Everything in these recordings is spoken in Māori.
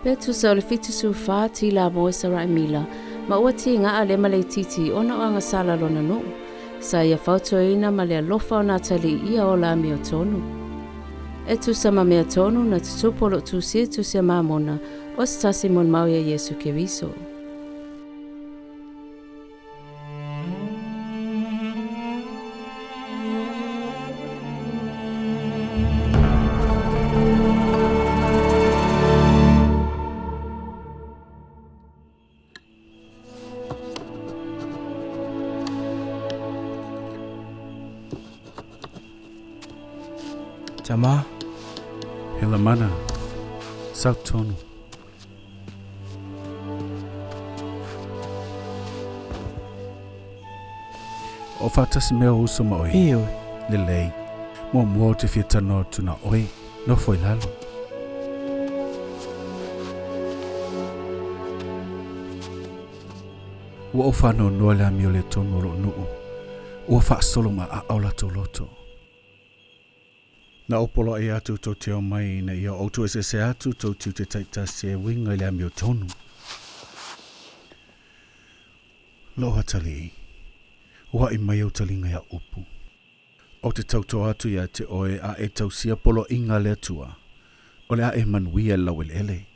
Petu sa ole fitu su fa ti la mo sa rai mila. Ma ua ti nga Alema le Itiiti ona o anga sala lona no. Sa ia Fautuaina ma le alofa Ona Atalii ia o la mea tonu. E tu sa ma mea tonu na tutupolo tausia mamona o stasi mon mauia Iesu Keriso. Tama, Helamana, sautonu. O fatasi mea uso ma oi. iyo, Lelei, Muamua te fiatano tuna oi, no foi lalo. Ua o whanau noa le amio le tonu lo nuu. Ua wha solo ma a aula tau loto. Na opolo ai atu tau teo mai na ia autu se atu tau tiutetauave e winga le amio tonu. Ona Atalii, ua i mai au talinga ia upu. O te tauto atu ia te oe a e tausia poloaiga le Atua, o le a e manuia laueleele.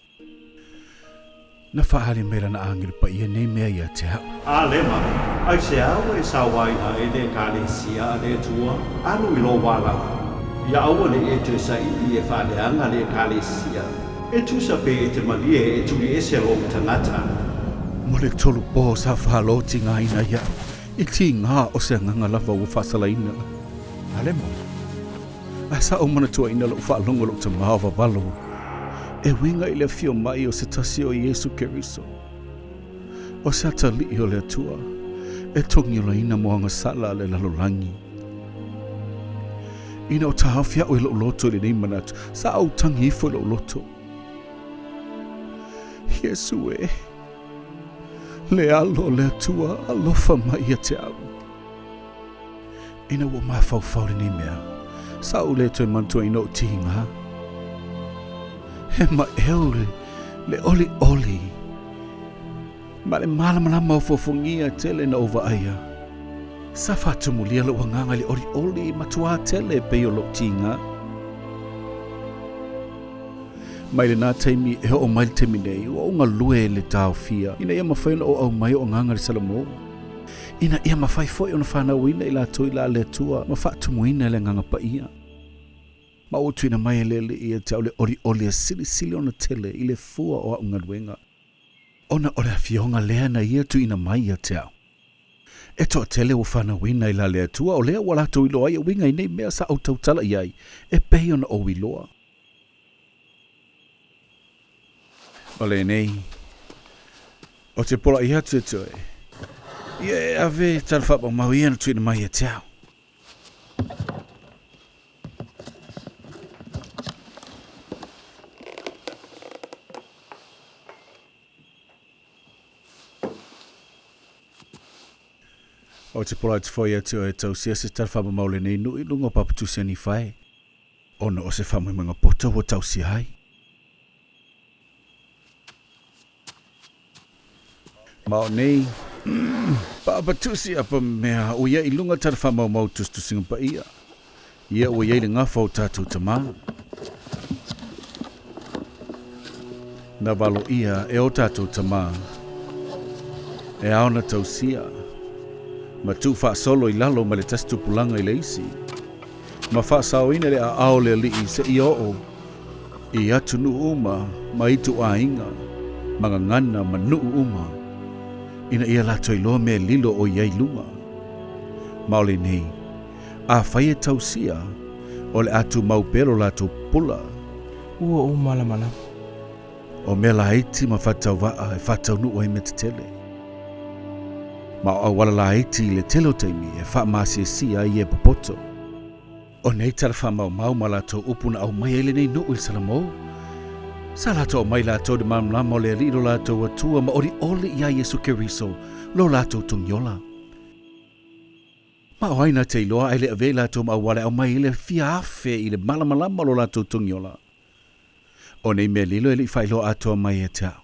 Na whaare mera na angiri pa ia nei mea ia te hau. Alema, ai se au e sauaina e le Kalesia le Atua, anu i lo wala. Ia aua le e te sa i e whaaleanga le Kalesia. E tusa pe e te malie e tuli e se lo tagata. Mo le tolu po sa whaloti ngā ina ia. I ti ngā o se nganga lawa ua whasalaina. Alema, A sa o mana tua ina lo whaalongo lo te mawa walo. E winga i le fio mai o se tasi o Iesu Keriso. O se atalii o le Atua. E tongi o la ina moanga sala le lalolangi. Ina o tahawhia o i lo loto le nei manatu. Sa au tangi ifo lo loto. Iesu e. Le alo le Atua alofa mai a te au. Ina ua mawhau le nei mea. Sa u le toi mantua ina o tihinga. He ma eure le oli oli. Ma le malamalama o fofongia tele na ova aia. Sa whatumulia lo wanganga le oli oli matua tele pe o lo tinga. Mai le nā taimi e o mai te minei o unga lue le taufia. Ina ia mawhaina o au mai o nganga le salamo. Ina ia mawhai foi o na fanauina i la toi la le Atua. Ma whatumuina le nganga pa ia. Ma o tuina mai e lele ia te au le ori oli a sili ona tele i le fua o unga luenga. Ona ore a fionga lea na ia tu ina mai a te au. E toa tele o fanauina i la le Atua o lea walato i loa ia winga i nei mea sa au tautala iai. E pei ona o i loa. O le nei. O te pola i hatu e toe. Ie ave talwhapa mau ia na tuina mai a te au. O te pola te whai atu e tausia se talwhapa mau le nei nui lungo papatusi ani whae. Ona o se whamui mga poto o tausia hai. Mao nei, papatusi apamemea o ia i lunga tara faamaumauga tustusinga pa ia. Ia ua iai le ngafa o tātou tamā. Na walo ia e o tātou tamā. E aona tausia. Ma tu solo i lalo ma le tastupulanga i le isi. Ma sauaina le a ao le alii se i oo. I atu nu uma, ma itu a inga. Mangangana ma nu uma. Ina ia lato i loa mea lilo o iai lunga. Maole nei, afai e tausia, o le atu maupelo lato pula. ua o malamala. O mea la haiti ma whatau waa e whatau nu o i metetele. Ma o wala la haiti le telo taimi e faamasia sia i e popoto. O nei tala faamaumauga ma lato upuna au mai ele nei nuu i salamou. Sa lato mai lato de mamlama o le alii lo lato atua ma ori ole ia Iesu Keriso lo lato tungiola. Ma o aina te iloa ele ave lato ma wale au mai ele fiafe i le malamalama lo lato tungiola. O nei mea lilo e li whailo atua mai e tau.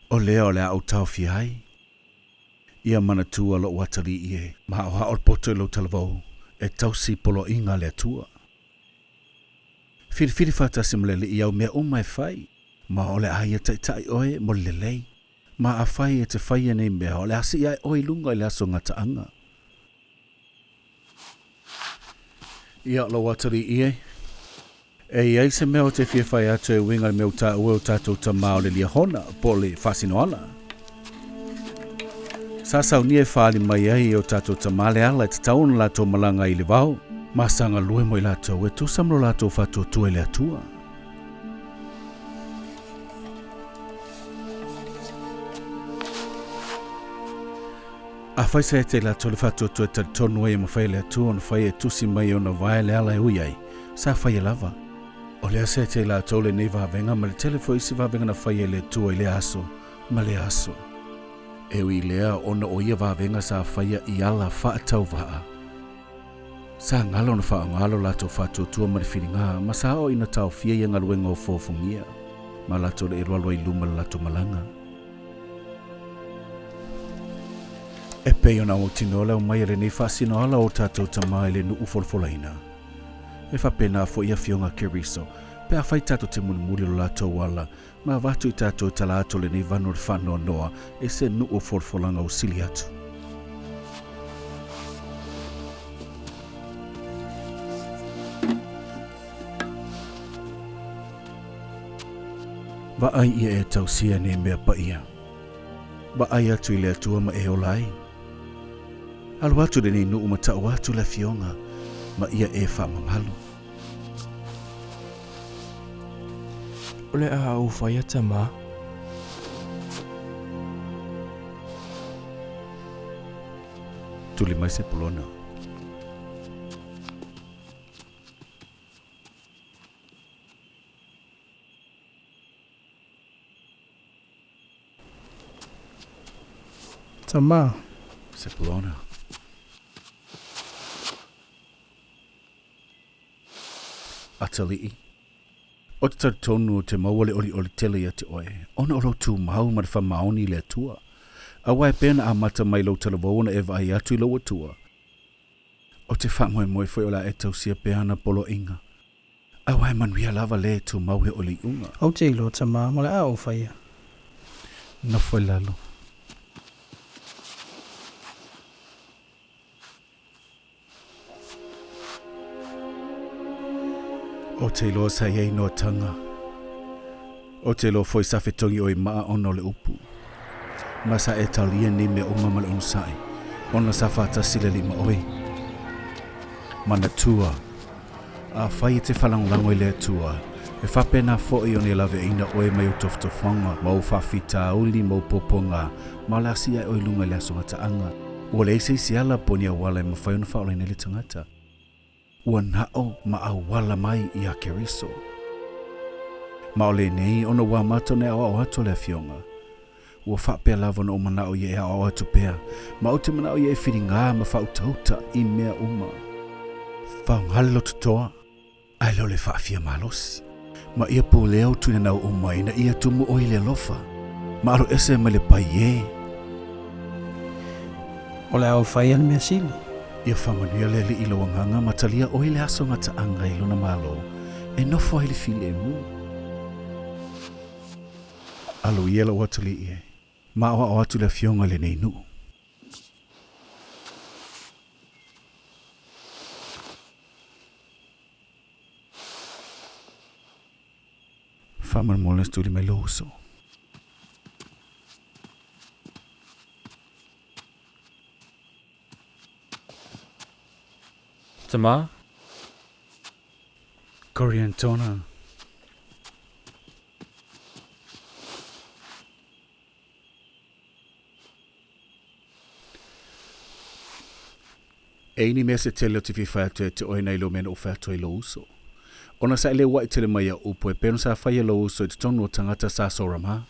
O lea au tau fiai. Ia mana tua lo watali ie. Ma o haol poto lo talavau. E tausi poloaiga le Atua. Whiriwhiri whatasi mlele i au mea mai whai. Ma o le aia tai oe mo lelei. Ma afai e te whai nei mea o le asi ai oi lunga i le aso ngataanga. Ia lo watali ie. E iai se mea o te whiawhai atu e winga me o tātou ta mao le lia hona po le whasinoana. Sasau ni e whaali mai ai o tātou ta male ala e te tauna la tō malanga i le vau. Masanga lue mo i lātou e tō samlo lātou whatua tue le Atua. A whai se te lātou le whatua tue te tonu e ma whai le Atua on whai e tusi mai o na vai le ala e ui ai. Sa whai e lava. O lea se te la tole nei vavenga ma le telefo isi vavenga na whai e le tua i le aso, ma le aso. E ui lea ona o ia vavenga sa whaia i ala whaatau vaa. Sa ngalo na wha ngalo lato whatua tua ma le whiringa, ma sa o ina tau fia i ngaluenga o fōfungia, ma lato le irualo i luma lato malanga. E pei ona o tinola o mai le nei whasino ala o tātou tamai le nuu folafola. E whapena fo ia fionga Keriso, pe a whai tātou te munimuli o lātou wala, ma watu i tātou tala ato le nei vanu le whanau noa, e se nuu folafolanga o sili atu. Wa ai ia e tausia ne mea pa ia. Wa ai atu i le Atua ma e olai. Alu atu le nei nuu ma tau atu le fionga, ma ia e faamauga. O le a au whai ata ma. Tuli mai Sepulona. Tama. Sepulona. Atalii. O te tonu o te maua le oli tele ia te oe. Ona o loutu mau ma le faamaoni le Atua. A wai pena a mata mai lau talavona e vai atu i lau Atua. O te whaamoe foi o la e tausia peana poloaiga. A wai manuia lava le tu mau he oli unga. Au te ilo tama, ma le a au whai. Na foi lalo. O te loa sa iei noa tanga. O te loa foi sa fetongi o i maa ono le upu. Ma sa e talia ni me o mama le onsai. Ona sa whatasi le lima oi. Mana tua. A whai te whalangolango i le Atua. E whapena fo i one lave ina oe mai o toftofanga. Ma o whawhita uli ma o poponga. Ma la sia o i lunga le asonga taanga. Ua le eise isi ala ponia wala e mawhai ona whaolai le tangata. Ua nao ma au wala mai i a Keriso. Ma o le nei ona ua mato ne au atu le fionga. Ua whapea lava na o manao i e au atu pea. Ma o te manao i e whiringa ma Fautauta i mea uma. Whaungale lo tutoa. Ai lo le whaafia malosi. Ma ia po leo tuina nau umai na ia tumu o i le lofa. Ma aro ese ma le pai e. O le au whai ane mea sili. Ia whamanuia le li ilo wanganga matalia o i le aso ngata anga i lona malo. E nofo ai le file mu. Alu iela o atali ie. Ma o atu le fionga le nei nuu. Whaman moles tuli mai loso. Tama? Coriantona. Eini mea se tele o te whiwhātua te oina ilo mena o whātua ilo uso. Ona sa ele wai tele mai a upo e pēno sa whai ilo uso i te tonu o tangata sa sorama.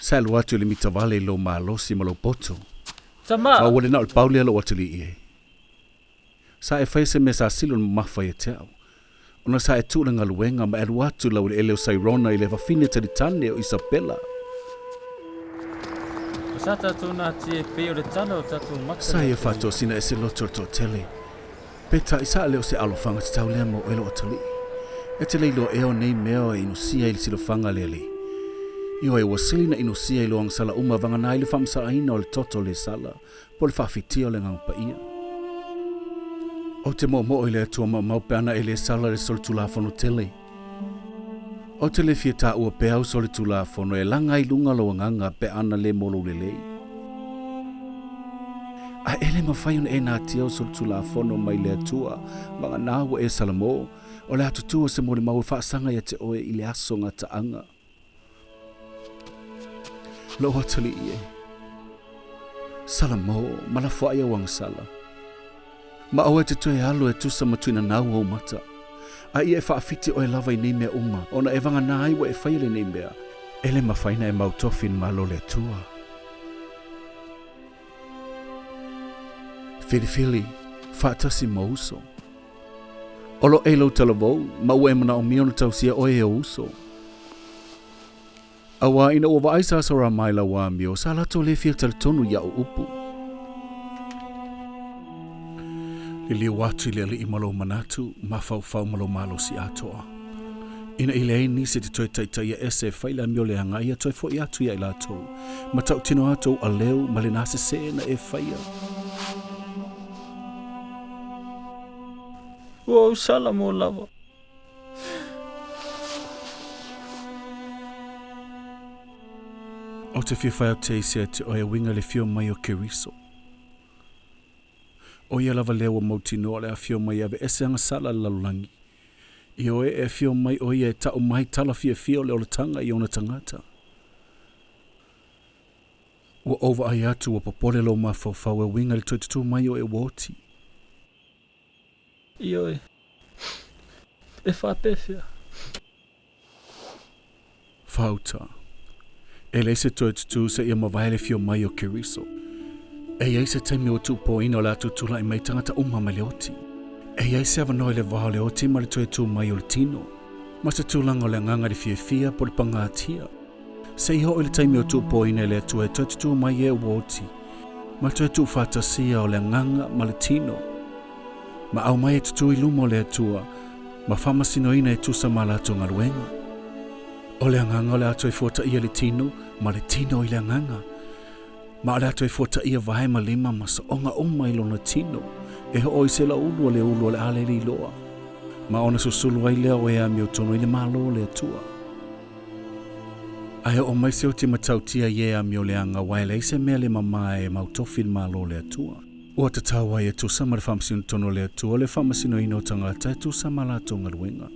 Sa elu atu ili mita vale ilo maa losi ma lo poto. Tama! Ma wale na o pauli alo atuli ie. Sa e whaise me sa silon mawhai e teo. Ona sa e tūla ngaluenga ma eru atu laueleele o Sairona I le whawhine taritane o Isabela. Sa tātou nā tie pe o le tana o tātou maka. Sa ia whātua sina e se loto to tele. Peta I sa leo se alofanga te tau lea mo Ona Atalii. E te leilo eo nei mea e inusia I le silofanga lele. Iwa e wasili na inusia I loang sala uma vangana I le whamsaaina o le toto le sala. Po le whawhitia o le ngangpa ia. O te mo I le atua mau peana e le sala le sol tulafono tele. O te le fia taua pe au sole tulafono e langa I lunga lo nganga pe ana le molo lelei. A ele mawhai ona e nā tia o sole tulafono mai le atua mga nāua e salamo o le atutua se mole mau whaasanga ia te oe I le aso ngā taanga. Lo Atalii e. Salamo malafo ia wang sala. Ma au e te tue alo e tusa matuina nau au mata. A ia e whaafiti o e lava I nei mea uma. Ona e vanga nā iwa e whaile nei mea. Ele mawhaina e mautofin malo le tua. Whiriwhiri, whaatasi mauso. Olo e lau talavou, ma ua e mana o miona tausia o e uso. Awa ina ua waaisa asara mai la wa mio, sa lato le fia talitonu ia o upu. Lili watu ili ali imalo manatu, mafau malo malo si Atua. Ina ilei ni se te toi taitaia ese faila mio le anga ia toi fo I atu ia I lato. Ma tau tino ato a leo ma le nase se na e faia. Wow, sala mo lava. O te fia whai o te ise te oe winga le fio mai o Keriso. O ia lava leo mautino le a fio mai ave ese anga sala lalulangi. I oe e fio mai o ia e tau mai tala fia le olatanga I ona tagata. Ua ova ai atu ua popole lo mafau e winga le toitutu mai o e woti. I oe. E whapefia. Fauta. E leise toitutu se ia mawaele fio mai o Keriso. E iai se taimi o tūpoina o le atu tula I mai tangata uma mai le oti. E iai se avanoi le waha le oti ma le toitu mai o le tino. Ma se tūlanga o le nganga le fia po le pangatia. Se iho o le taimi o tūpoina le atu e toitu mai e woti. Ma le toitu whatasia o le nganga ma le tino. Ma au mai e tutu I luma o le atua. Ma whamasinoina e tusa ma la tonga ruenga. O le nganga o le atu e fota ia le tino, ma le tino I le nganga. Ma le atu e fota ia vahe ma lima ma sa onga oma I lona tino. E ho oi se la ulu o le ale li loa. Ma ona susulu ai lea o ea mi o tono I le malo o le atua. Ai o mai se o te matautia I ea mi o le anga waile I se mea le mamae e mautofi le malo o le atua. Ua te taua e tusa ma le whamasino tono le atua le whamasino ino tangata e tusa ma la tonga luenga.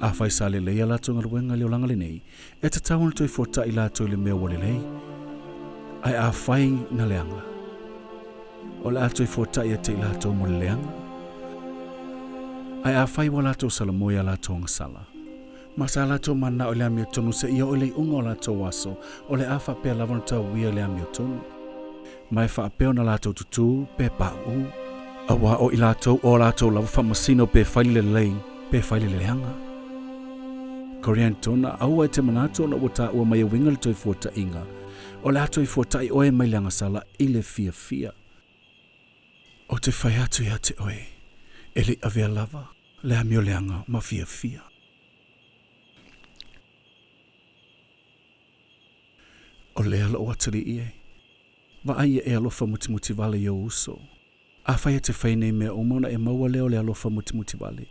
Afai sa le leia la tonga luenga leo langa le nei. E te taua toi fota I la toi le mea wale lei. Ai afai na leanga. O le atoi fota ia te I la toi mo le leanga. Ai afai wa la toi salamoia la tonga sala. Ma sa la toi mana o le amio tonu se ia o le unga o la toi waso. O le afa pea lavana tau wia le amio tonu. Mai whaapeo na lato tutu, pe pau. Awa o I lato o lato lava whamasino pe whaile lei, pe whaile leanga. Korean tona, aua e te manato na wata ua mai winga le toi fuata inga. O lato I fuata I oe mai leanga sala I le fia. O te whai atu ia te oe, e le avea lava, le amio leanga ma fia. O lea lo Atalii e. Va ai e alofa mutimuti vale yo uso. A whai te whai nei mea umona e maua leo le alofa mutimuti vale.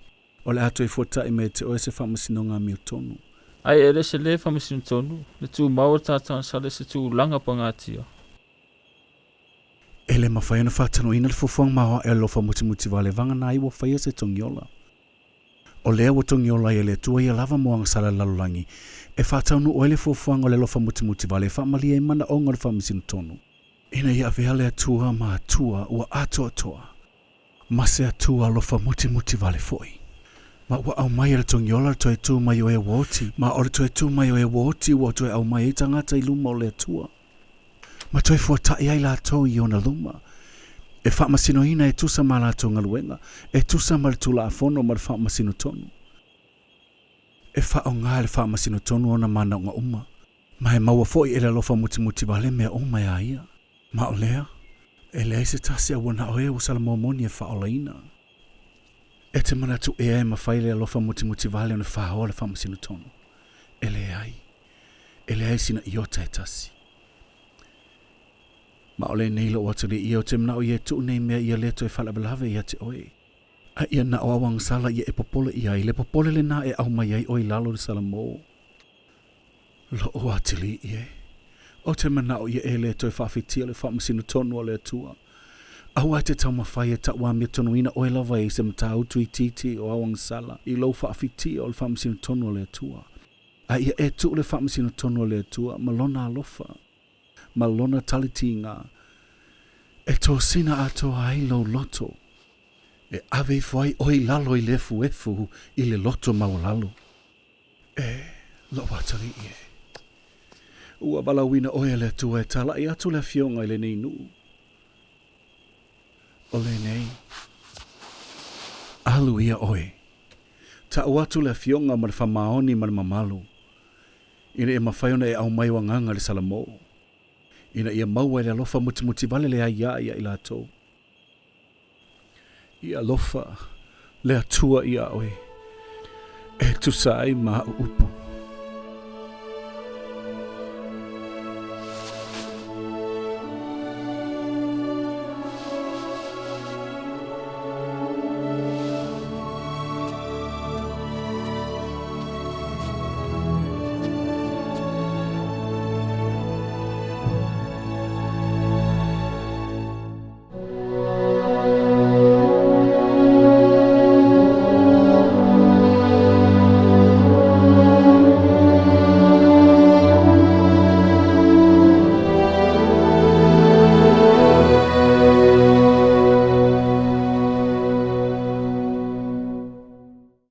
O le ato e fota I me te oe se whamasino ngā mio tonu. Ai e rese le whamasino tonu. Le tū maua tātanga sale se tū langa pangatia. E le mawhai ana whātano ina le fufuang maua e alofa mutimuti vale vanga nai wa whai se tongiola. O lea wa tongiola e le tua I lava moanga sala lalulangi. E whātano o le fufuang o le alofa mutimuti vale whaamalia I mana o ngā whamasino tonu. Ina ia avea le atua ma atua ua atoa. Ma se atua alofa muti vale foi. Ma ua au mai le tongiola le toe tu mai o e woti. Ma o le toe tu mai o e woti ua toe au mai I tangata I luma o le atua. Ma toe fuatai ai la tau I ona luma. E whaamasino ina e tusa ma la tonga luenga. E tusa ma le tula afono ma le whaamasino tonu. e whaonga le whaamasino tonu ona mana ngā uma. Ma e maua fo i ele alofa muti wale mea o mai a ia. Ma o lea, e lea se tasi a wana oe usala Muamoni e whaolaina. E te mana tu ea e mawhaile alofa muti wale ona whaoa le whaamasino tonu. E lea ai sina iota e tasi. Ma ole nei lo watari ia o te mana o ia tu nei mea ia leto e faalagolago ia te oe. A ia na o awang sala ia e popole ia i le popole le na e au mai ai oi lalo le sala mo. Lo o atili ie. O te mana o ia e leto e whaafitia le whaamasino tonu o le Atua. Au ai te tau mawhai e taua mea tonuina oe lava e se mta utu Itiiti o awang sala i lo whaafitia o le whaamasino tonu o le Atua. A ia e tu le whaamasino tonu o le Atua ma lona alofa. Ma lona talitinga. E tō sina ato ai lo loto. E ave fuai oi lalo i le fuefu i le loto maulalo. Lo watari ie. Ua balawina oe le tua e tala i atu le fionga i le nei nuu. O le nei. Alu ia oe. Ta atu le fionga ma le faamaoni ma le mamalu. Ina e mawhaiona e au mai wanganga le salamo. Ina ia maua le alofa muti vale le aia ia i lato. Ia alofa le Atua ia oe. E tusai ma upu.